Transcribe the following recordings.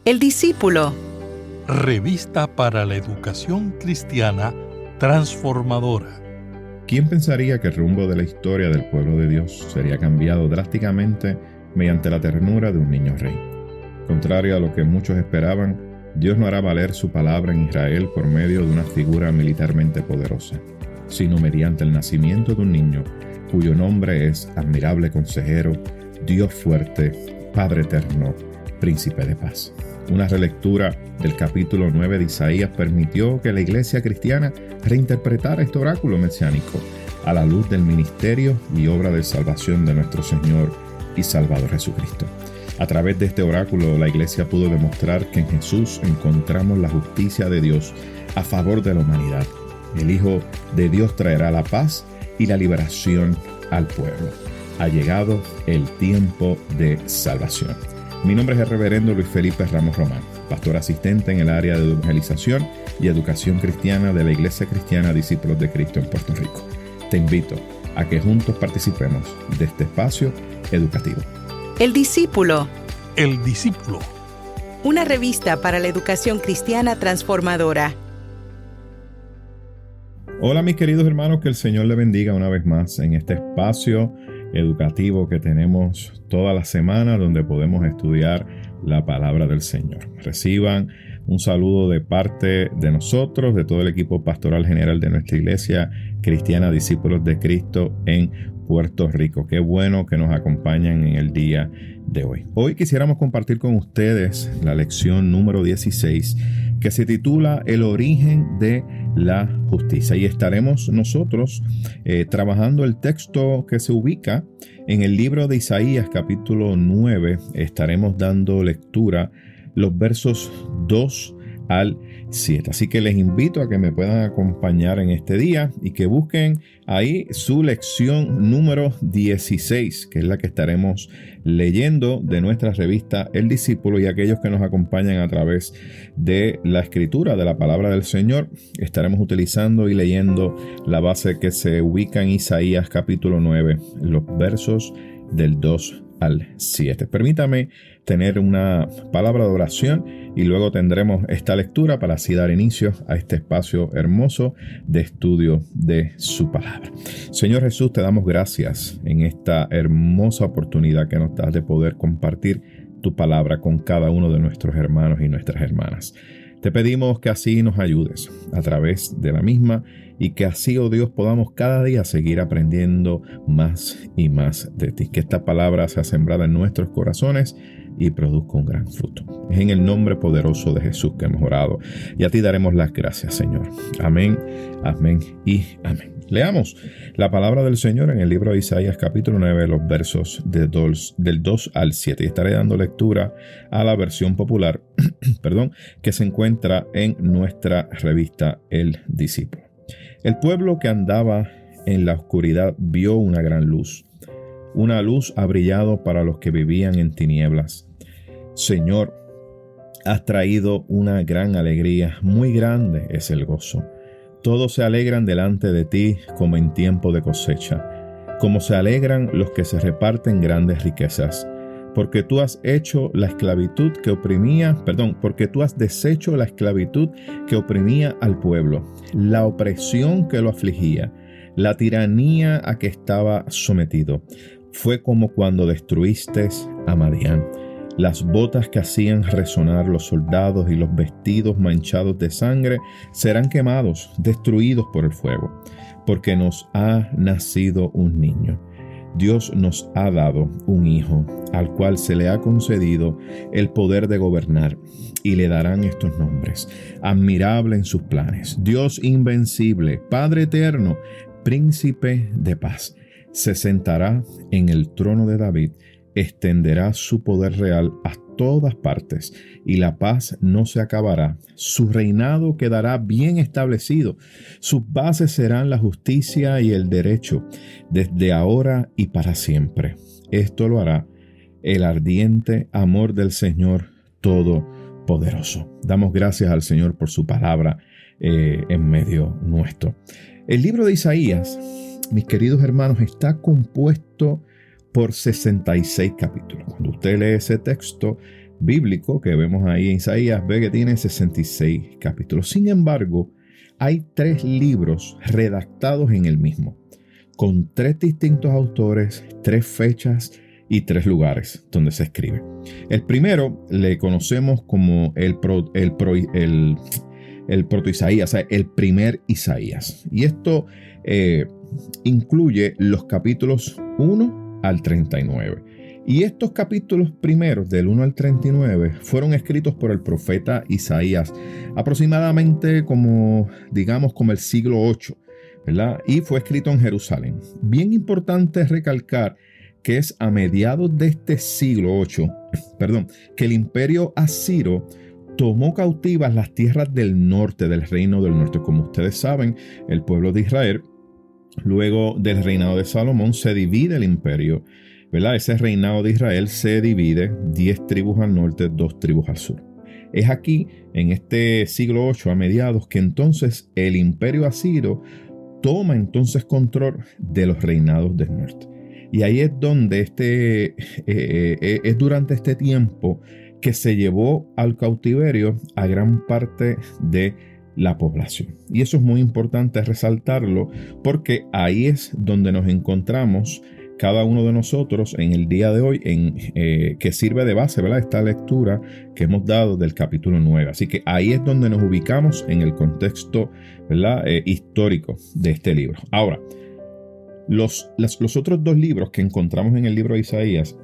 El discípulo. Revista para la educación cristiana transformadora. ¿Quién pensaría que el rumbo de la historia del pueblo de Dios sería cambiado drásticamente mediante la ternura de un niño rey? Contrario a lo que muchos esperaban, Dios no hará valer su palabra en Israel por medio de una figura militarmente poderosa, sino mediante el nacimiento de un niño cuyo nombre es Admirable Consejero, Dios Fuerte, Padre Eterno, Príncipe de Paz. Una relectura del capítulo 9 de Isaías permitió que la iglesia cristiana reinterpretara este oráculo mesiánico a la luz del ministerio y obra de salvación de nuestro Señor y Salvador Jesucristo. A través de este oráculo, la iglesia pudo demostrar que en Jesús encontramos la justicia de Dios a favor de la humanidad. El Hijo de Dios traerá la paz y la liberación al pueblo. Ha llegado el tiempo de salvación. Mi nombre es el reverendo Luis Felipe Ramos Román, pastor asistente en el área de evangelización y educación cristiana de la Iglesia Cristiana Discípulos de Cristo en Puerto Rico. Te invito a que juntos participemos de este espacio educativo. El discípulo. El discípulo. Una revista para la educación cristiana transformadora. Hola mis queridos hermanos, que el Señor les bendiga una vez más en este espacio educativo que tenemos toda la semana donde podemos estudiar la palabra del Señor. Reciban un saludo de parte de nosotros, de todo el equipo pastoral general de nuestra Iglesia Cristiana Discípulos de Cristo en Puerto Rico. Qué bueno que nos acompañan en el día de hoy. Hoy quisiéramos compartir con ustedes la lección número 16 que se titula El origen de la justicia, y estaremos nosotros trabajando el texto que se ubica en el libro de Isaías capítulo 9. Estaremos dando lectura los versos 2 al 7. Así que les invito a que me puedan acompañar en este día y que busquen ahí su lección número 16, que es la que estaremos leyendo de nuestra revista El Discípulo, y aquellos que nos acompañan a través de la escritura de la palabra del Señor, estaremos utilizando y leyendo la base que se ubica en Isaías capítulo 9, los versos del 2 al 7. Permítame tener una palabra de oración y luego tendremos esta lectura para así dar inicio a este espacio hermoso de estudio de su palabra. Señor Jesús, te damos gracias en esta hermosa oportunidad que nos das de poder compartir tu palabra con cada uno de nuestros hermanos y nuestras hermanas. Te pedimos que así nos ayudes a través de la misma y que así, oh Dios, podamos cada día seguir aprendiendo más y más de ti. Que esta palabra sea sembrada en nuestros corazones y produzca un gran fruto. Es en el nombre poderoso de Jesús que hemos orado y a ti daremos las gracias, Señor. Amén, amén y amén. Leamos la palabra del Señor en el libro de Isaías capítulo 9, los versos del 2 al 7. Y estaré dando lectura a la versión popular que se encuentra en nuestra revista El Discípulo. El pueblo que andaba en la oscuridad vio una gran luz. Una luz ha brillado para los que vivían en tinieblas. Señor, has traído una gran alegría, muy grande es el gozo. Todos se alegran delante de ti como en tiempo de cosecha, como se alegran los que se reparten grandes riquezas. Porque tú has hecho la esclavitud que oprimía, porque tú has deshecho la esclavitud que oprimía al pueblo, la opresión que lo afligía, la tiranía a que estaba sometido. Fue como cuando destruiste a Madián. Las botas que hacían resonar los soldados y los vestidos manchados de sangre serán quemados, destruidos por el fuego, porque nos ha nacido un niño. Dios nos ha dado un hijo, al cual se le ha concedido el poder de gobernar, y le darán estos nombres: Admirable en sus planes, Dios invencible, Padre eterno, Príncipe de paz. Se sentará en el trono de David, extenderá su poder real a todas partes, y la paz no se acabará. Su reinado quedará bien establecido. Sus bases serán la justicia y el derecho, desde ahora y para siempre. Esto lo hará el ardiente amor del Señor Todopoderoso. Damos gracias al Señor por su palabra en medio nuestro. El libro de Isaías, mis queridos hermanos, está compuesto por 66 capítulos. Cuando usted lee ese texto, bíblico que vemos ahí en Isaías, ve que tiene 66 capítulos. Sin embargo, hay 3 libros redactados en el mismo, con 3 distintos autores, 3 fechas y 3 lugares donde se escribe. El primero le conocemos como el proto-Isaías, o sea, el primer Isaías. Y esto incluye los capítulos 1 al 39. Y estos capítulos primeros, del 1 al 39, fueron escritos por el profeta Isaías, aproximadamente como el siglo VIII, ¿verdad? Y fue escrito en Jerusalén. Bien importante recalcar que es a mediados de este siglo VIII, que el imperio asirio tomó cautivas las tierras del norte, del reino del norte. Como ustedes saben, el pueblo de Israel, luego del reinado de Salomón, se divide el imperio, ¿verdad? Ese reinado de Israel se divide, 10 tribus al norte, 2 tribus al sur. Es aquí, en este siglo VIII, a mediados, que entonces el imperio asirio toma entonces control de los reinados del norte. Y ahí es donde es durante este tiempo que se llevó al cautiverio a gran parte de la población. Y eso es muy importante resaltarlo, porque ahí es donde nos encontramos cada uno de nosotros en el día de hoy, que sirve de base, ¿verdad?, esta lectura que hemos dado del capítulo 9. Así que ahí es donde nos ubicamos en el contexto, ¿verdad?, histórico de este libro. Ahora, los otros 2 libros que encontramos en el libro de Isaías,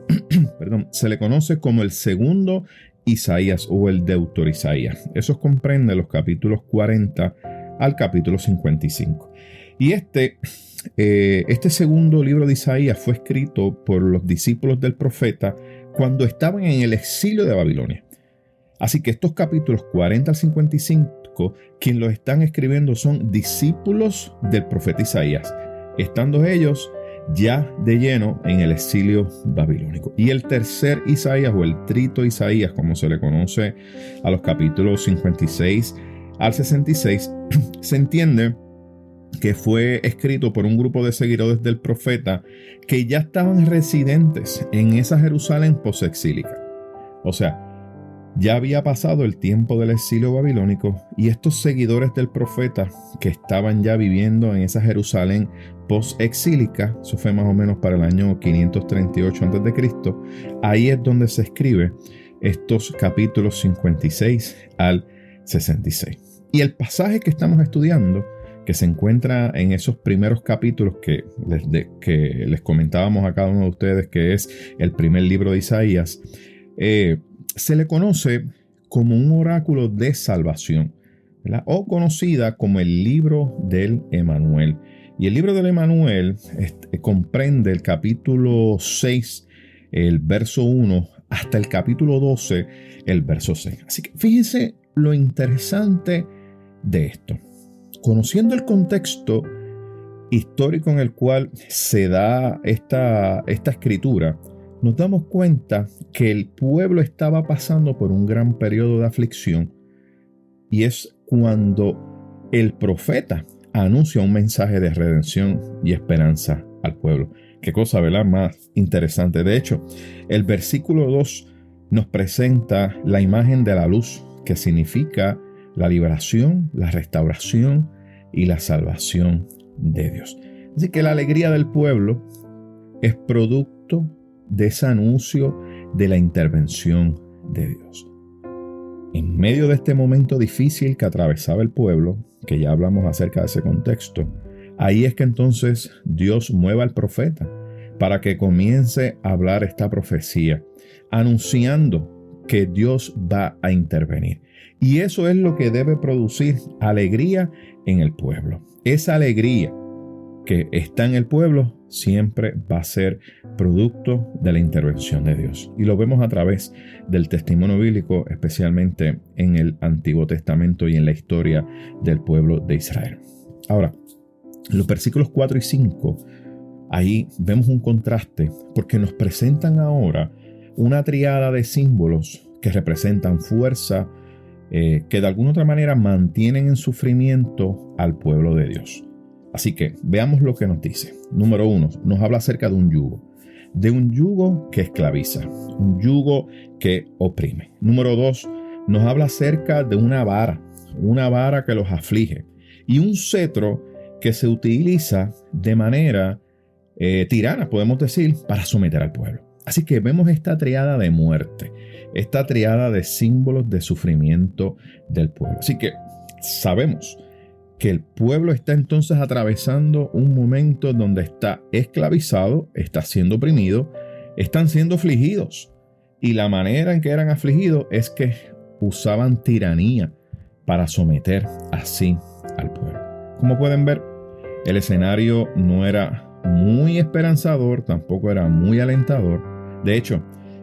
se le conoce como el segundo Isaías o el Deutero-Isaías. Esos comprenden los capítulos 40 al capítulo 55. Y este segundo libro de Isaías fue escrito por los discípulos del profeta cuando estaban en el exilio de Babilonia. Así que estos capítulos 40 al 55, quienes los están escribiendo son discípulos del profeta Isaías, estando ellos ya de lleno en el exilio babilónico. Y el tercer Isaías o el trito Isaías, como se le conoce a los capítulos 56 al 66, se entiende que fue escrito por un grupo de seguidores del profeta que ya estaban residentes en esa Jerusalén posexílica. O sea, ya había pasado el tiempo del exilio babilónico y estos seguidores del profeta que estaban ya viviendo en esa Jerusalén post-exílica, eso fue más o menos para el año 538 a.C., ahí es donde se escribe estos capítulos 56 al 66. Y el pasaje que estamos estudiando, que se encuentra en esos primeros capítulos que les comentábamos a cada uno de ustedes, que es el primer libro de Isaías, se le conoce como un oráculo de salvación, ¿verdad?, o conocida como el libro del Emanuel. Y el libro del Emanuel comprende el capítulo 6, el verso 1, hasta el capítulo 12, el verso 6. Así que fíjense lo interesante de esto. Conociendo el contexto histórico en el cual se da esta escritura, nos damos cuenta que el pueblo estaba pasando por un gran periodo de aflicción, y es cuando el profeta anuncia un mensaje de redención y esperanza al pueblo. Qué cosa, ¿verdad?, más interesante. De hecho, el versículo 2 nos presenta la imagen de la luz, que significa la liberación, la restauración y la salvación de Dios. Así que la alegría del pueblo es producto de ese anuncio de la intervención de Dios. En medio de este momento difícil que atravesaba el pueblo, que ya hablamos acerca de ese contexto, ahí es que entonces Dios mueve al profeta para que comience a hablar esta profecía, anunciando que Dios va a intervenir. Y eso es lo que debe producir alegría en el pueblo. Esa alegría que está en el pueblo siempre va a ser producto de la intervención de Dios. Y lo vemos a través del testimonio bíblico, especialmente en el Antiguo Testamento y en la historia del pueblo de Israel. Ahora, los versículos 4 y 5, ahí vemos un contraste, porque nos presentan ahora una triada de símbolos que representan fuerza, que de alguna otra manera mantienen en sufrimiento al pueblo de Dios. Así que veamos lo que nos dice. Número 1, nos habla acerca de un yugo. de un yugo que esclaviza, un yugo que oprime. Número 2, nos habla acerca de una vara que los aflige y un cetro que se utiliza de manera tirana, podemos decir, para someter al pueblo. Así que vemos esta triada de muerte, esta triada de símbolos de sufrimiento del pueblo. Así que sabemos que el pueblo está entonces atravesando un momento donde está esclavizado, está siendo oprimido, están siendo afligidos. Y la manera en que eran afligidos es que usaban tiranía para someter así al pueblo. Como pueden ver, el escenario no era muy esperanzador, tampoco era muy alentador. De hecho,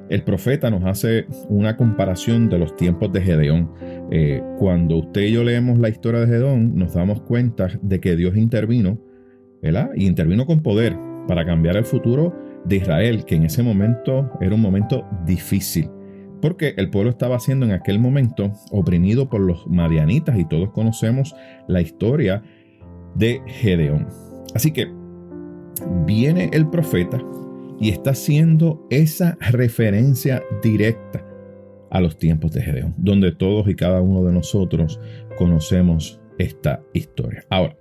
el profeta nos hace una comparación de los tiempos de Gedeón. Cuando usted y yo leemos la historia de Gedeón, nos damos cuenta de que Dios intervino, ¿verdad? Y intervino con poder para cambiar el futuro de Israel, que en ese momento era un momento difícil, porque el pueblo estaba siendo en aquel momento oprimido por los madianitas y todos conocemos la historia de Gedeón. Así que viene el profeta y está haciendo esa referencia directa a los tiempos de Gedeón, donde todos y cada uno de nosotros conocemos esta historia. Ahora,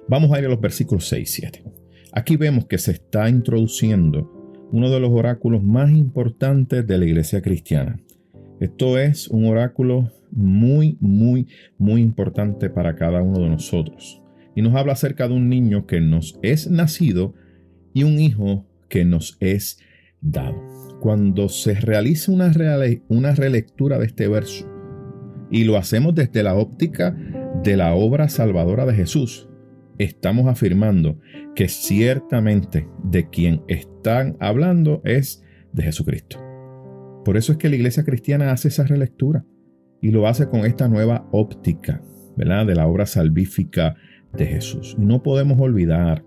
vamos a ir a los versículos 6 y 7. Aquí vemos que se está introduciendo uno de los oráculos más importantes de la iglesia cristiana. Esto es un oráculo muy importante para cada uno de nosotros. Y nos habla acerca de un niño que nos es nacido y un hijo que nos es dado. Cuando se realiza una relectura de este verso y lo hacemos desde la óptica de la obra salvadora de Jesús, estamos afirmando que ciertamente de quien están hablando es de Jesucristo. Por eso es que la iglesia cristiana hace esa relectura y lo hace con esta nueva óptica, ¿verdad?, de la obra salvífica de Jesús. Y no podemos olvidar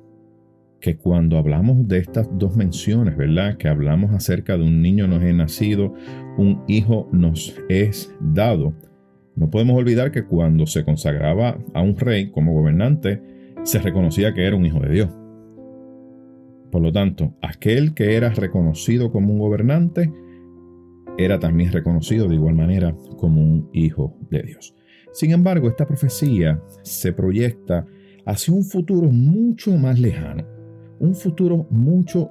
que cuando hablamos de estas dos menciones, ¿verdad?, que hablamos acerca de un niño nos es nacido, un hijo nos es dado, no podemos olvidar que cuando se consagraba a un rey como gobernante, se reconocía que era un hijo de Dios. Por lo tanto, aquel que era reconocido como un gobernante era también reconocido de igual manera como un hijo de Dios. Sin embargo, esta profecía se proyecta hacia un futuro mucho más lejano, un futuro mucho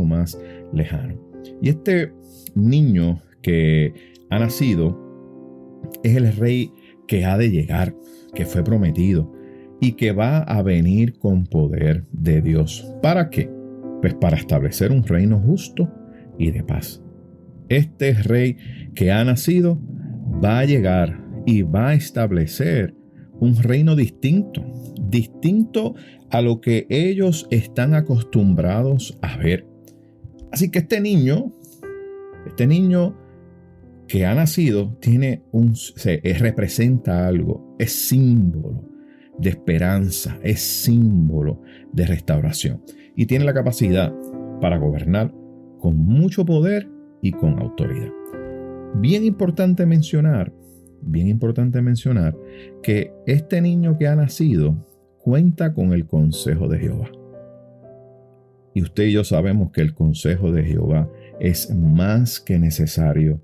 más lejano. Y este niño que ha nacido es el rey que ha de llegar, que fue prometido y que va a venir con poder de Dios. ¿Para qué? Pues para establecer un reino justo y de paz. Este rey que ha nacido va a llegar y va a establecer un reino distinto a lo que ellos están acostumbrados a ver. Así que este niño que ha nacido representa algo, es símbolo de esperanza, es símbolo de restauración y tiene la capacidad para gobernar con mucho poder y con autoridad. Bien importante mencionar que este niño que ha nacido cuenta con el consejo de Jehová. Y usted y yo sabemos que el consejo de Jehová es más que necesario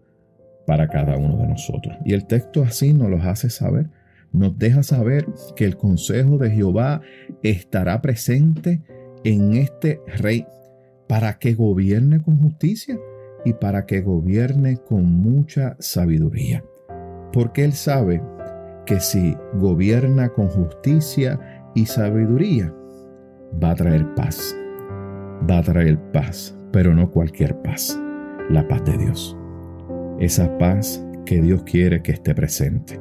para cada uno de nosotros. Y el texto así nos lo hace saber. Nos deja saber que el consejo de Jehová estará presente en este rey para que gobierne con justicia y para que gobierne con mucha sabiduría. Porque él sabe que si gobierna con justicia y sabiduría, va a traer paz. Va a traer paz, pero no cualquier paz. La paz de Dios. Esa paz que Dios quiere que esté presente.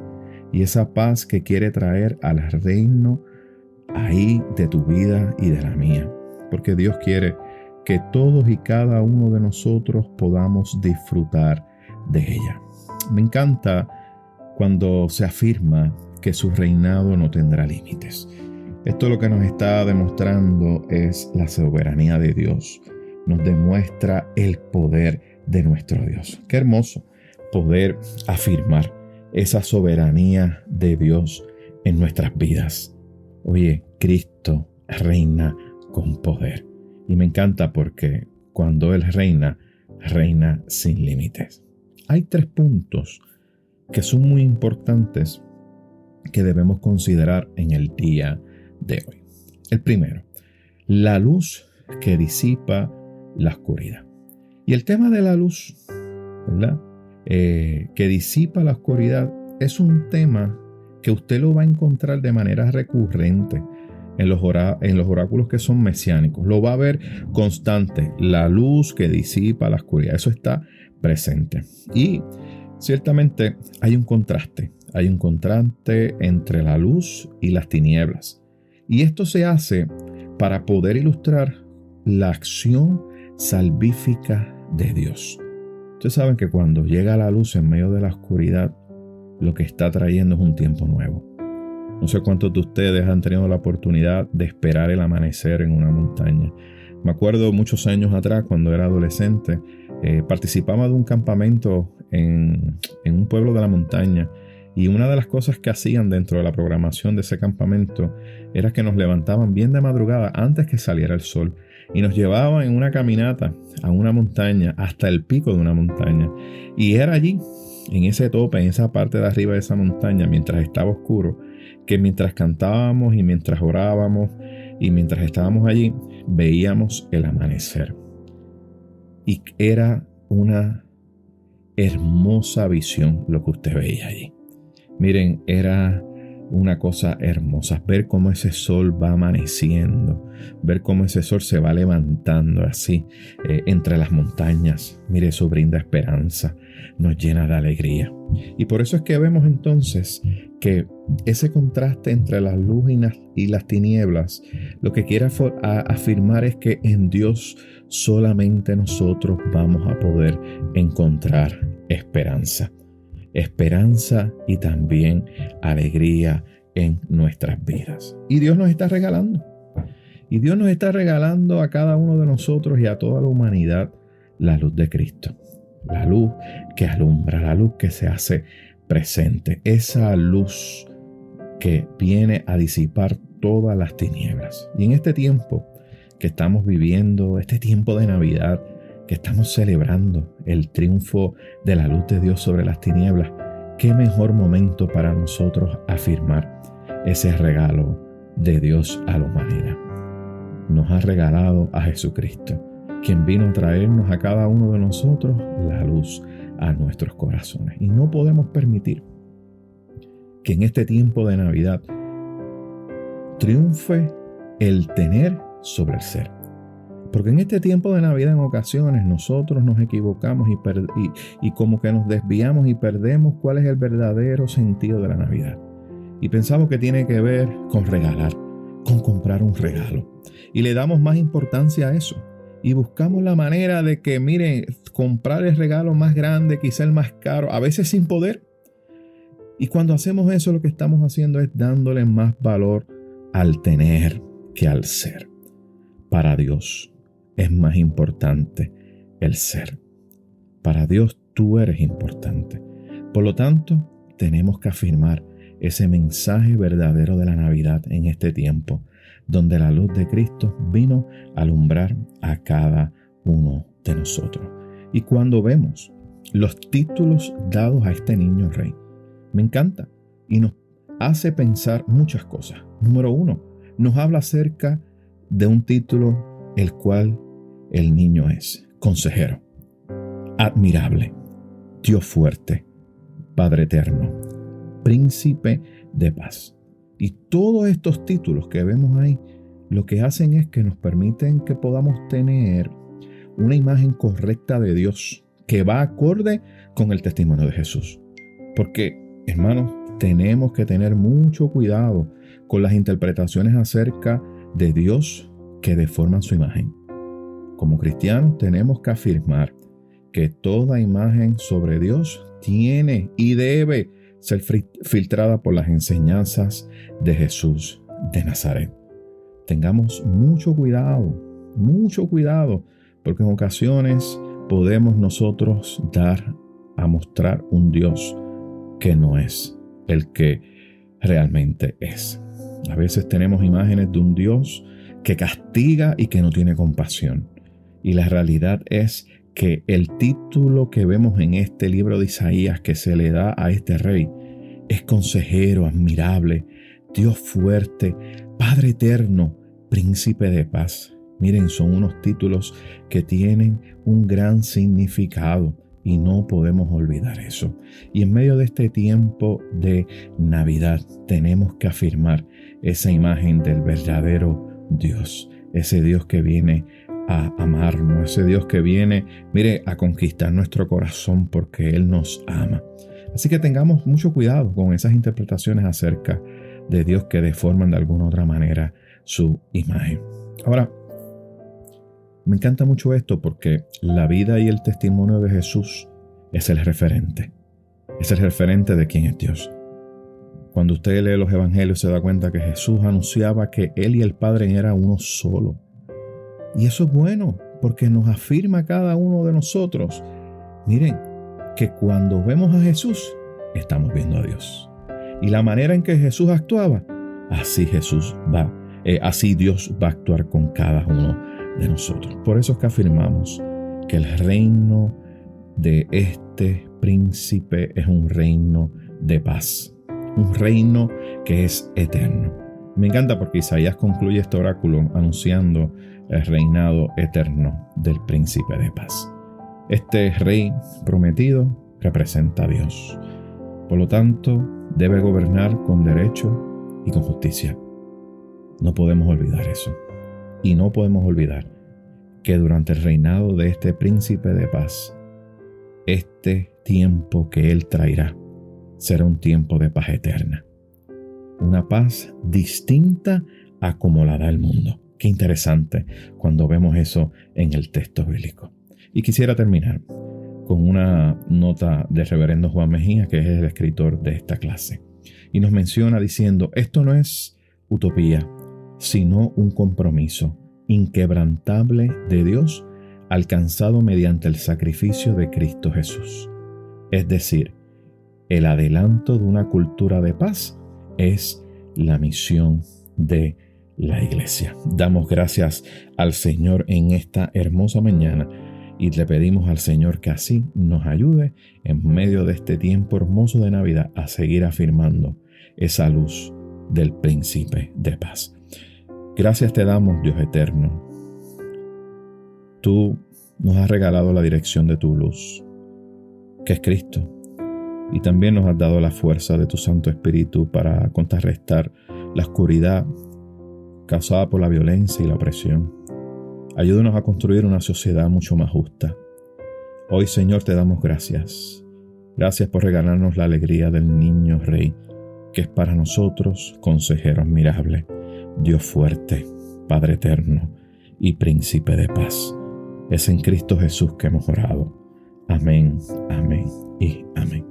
Y esa paz que quiere traer al reino ahí de tu vida y de la mía. Porque Dios quiere que todos y cada uno de nosotros podamos disfrutar de ella. Me encanta cuando se afirma que su reinado no tendrá límites. Esto lo que nos está demostrando es la soberanía de Dios. Nos demuestra el poder de nuestro Dios. Qué hermoso poder afirmar esa soberanía de Dios en nuestras vidas. Oye, Cristo reina con poder. Y me encanta porque cuando Él reina, reina sin límites. Hay 3 puntos que son muy importantes que debemos considerar en el día de hoy. El primero, la luz que disipa la oscuridad. Y el tema de la luz, ¿verdad? Que disipa la oscuridad es un tema que usted lo va a encontrar de manera recurrente en los oráculos que son mesiánicos. Lo va a ver constante, la luz que disipa la oscuridad. Eso está presente. Y ciertamente hay un contraste entre la luz y las tinieblas. Y esto se hace para poder ilustrar la acción salvífica de Dios. Ustedes saben que cuando llega la luz en medio de la oscuridad, lo que está trayendo es un tiempo nuevo. No sé cuántos de ustedes han tenido la oportunidad de esperar el amanecer en una montaña. Me acuerdo muchos años atrás, cuando era adolescente, participaba de un campamento en un pueblo de la montaña. Y una de las cosas que hacían dentro de la programación de ese campamento era que nos levantaban bien de madrugada antes que saliera el sol y nos llevaban en una caminata a una montaña, hasta el pico de una montaña. Y era allí, en ese tope, en esa parte de arriba de esa montaña, mientras estaba oscuro, que mientras cantábamos y mientras orábamos y mientras estábamos allí, veíamos el amanecer. Y era una hermosa visión lo que usted veía allí. Miren, era una cosa hermosa ver cómo ese sol va amaneciendo, ver cómo ese sol se va levantando así entre las montañas. Mire, eso brinda esperanza, nos llena de alegría. Y por eso es que vemos entonces que ese contraste entre la luz y las tinieblas, lo que quiere afirmar es que en Dios solamente nosotros vamos a poder encontrar esperanza. Esperanza y también alegría en nuestras vidas. Y Dios nos está regalando. Y Dios nos está regalando a cada uno de nosotros y a toda la humanidad la luz de Cristo. La luz que alumbra, la luz que se hace presente. Esa luz que viene a disipar todas las tinieblas. Y en este tiempo que estamos viviendo, este tiempo de Navidad, que estamos celebrando el triunfo de la luz de Dios sobre las tinieblas, qué mejor momento para nosotros afirmar ese regalo de Dios a la humanidad. Nos ha regalado a Jesucristo, quien vino a traernos a cada uno de nosotros la luz a nuestros corazones. Y no podemos permitir que en este tiempo de Navidad triunfe el tener sobre el ser. Porque en este tiempo de Navidad en ocasiones nosotros nos equivocamos y como que nos desviamos y perdemos cuál es el verdadero sentido de la Navidad. Y pensamos que tiene que ver con regalar, con comprar un regalo. Y le damos más importancia a eso. Y buscamos la manera de que, miren, comprar el regalo más grande, quizá el más caro, a veces sin poder. Y cuando hacemos eso, lo que estamos haciendo es dándole más valor al tener que al ser. Para Dios es más importante el ser. Para Dios tú eres importante. Por lo tanto, tenemos que afirmar ese mensaje verdadero de la Navidad en este tiempo, donde la luz de Cristo vino a alumbrar a cada uno de nosotros. Y cuando vemos los títulos dados a este niño rey, me encanta y nos hace pensar muchas cosas. Número 1, nos habla acerca de un título el cual el niño es consejero, admirable, Dios fuerte, Padre eterno, príncipe de paz. Y todos estos títulos que vemos ahí, lo que hacen es que nos permiten que podamos tener una imagen correcta de Dios que va acorde con el testimonio de Jesús. Porque, hermanos, tenemos que tener mucho cuidado con las interpretaciones acerca de Dios que deforman su imagen. Como cristianos tenemos que afirmar que toda imagen sobre Dios tiene y debe ser filtrada por las enseñanzas de Jesús de Nazaret. Tengamos mucho cuidado, porque en ocasiones podemos nosotros dar a mostrar un Dios que no es el que realmente es. A veces tenemos imágenes de un Dios que castiga y que no tiene compasión. Y la realidad es que el título que vemos en este libro de Isaías que se le da a este rey es consejero, admirable, Dios fuerte, Padre eterno, príncipe de paz. Miren, son unos títulos que tienen un gran significado y no podemos olvidar eso. Y en medio de este tiempo de Navidad tenemos que afirmar esa imagen del verdadero Dios, ese Dios que viene a amarnos, ese Dios que viene, mire, a conquistar nuestro corazón porque Él nos ama. Así que tengamos mucho cuidado con esas interpretaciones acerca de Dios que deforman de alguna otra manera su imagen. Ahora, me encanta mucho esto porque la vida y el testimonio de Jesús es el referente. Es el referente de quién es Dios. Cuando usted lee los evangelios se da cuenta que Jesús anunciaba que Él y el Padre eran uno solo. Y eso es bueno porque nos afirma a cada uno de nosotros. Miren, que cuando vemos a Jesús, estamos viendo a Dios. Y la manera en que Jesús actuaba, así Dios va a actuar con cada uno de nosotros. Por eso es que afirmamos que el reino de este príncipe es un reino de paz, un reino que es eterno. Me encanta porque Isaías concluye este oráculo anunciando el reinado eterno del príncipe de paz. Este rey prometido representa a Dios. Por lo tanto, debe gobernar con derecho y con justicia. No podemos olvidar eso. Y no podemos olvidar que durante el reinado de este príncipe de paz, este tiempo que Él traerá será un tiempo de paz eterna. Una paz distinta a como la da el mundo. Qué interesante cuando vemos eso en el texto bíblico. Y quisiera terminar con una nota del reverendo Juan Mejía, que es el escritor de esta clase. Y nos menciona diciendo, esto no es utopía, sino un compromiso inquebrantable de Dios alcanzado mediante el sacrificio de Cristo Jesús. Es decir, el adelanto de una cultura de paz es la misión de la iglesia. Damos gracias al Señor en esta hermosa mañana y le pedimos al Señor que así nos ayude en medio de este tiempo hermoso de Navidad a seguir afirmando esa luz del príncipe de paz. Gracias te damos, Dios eterno. Tú nos has regalado la dirección de tu luz, que es Cristo, y también nos has dado la fuerza de tu Santo Espíritu para contrarrestar la oscuridad causada por la violencia y la opresión. Ayúdanos a construir una sociedad mucho más justa. Hoy, Señor, te damos gracias. Gracias por regalarnos la alegría del niño Rey, que es para nosotros consejero admirable, Dios fuerte, Padre eterno y Príncipe de paz. Es en Cristo Jesús que hemos orado. Amén, amén y amén.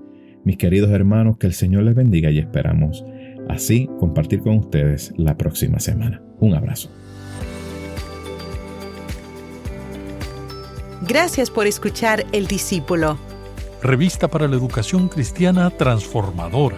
Mis queridos hermanos, que el Señor les bendiga y esperamos así compartir con ustedes la próxima semana. Un abrazo. Gracias por escuchar El Discípulo. Revista para la Educación Cristiana Transformadora.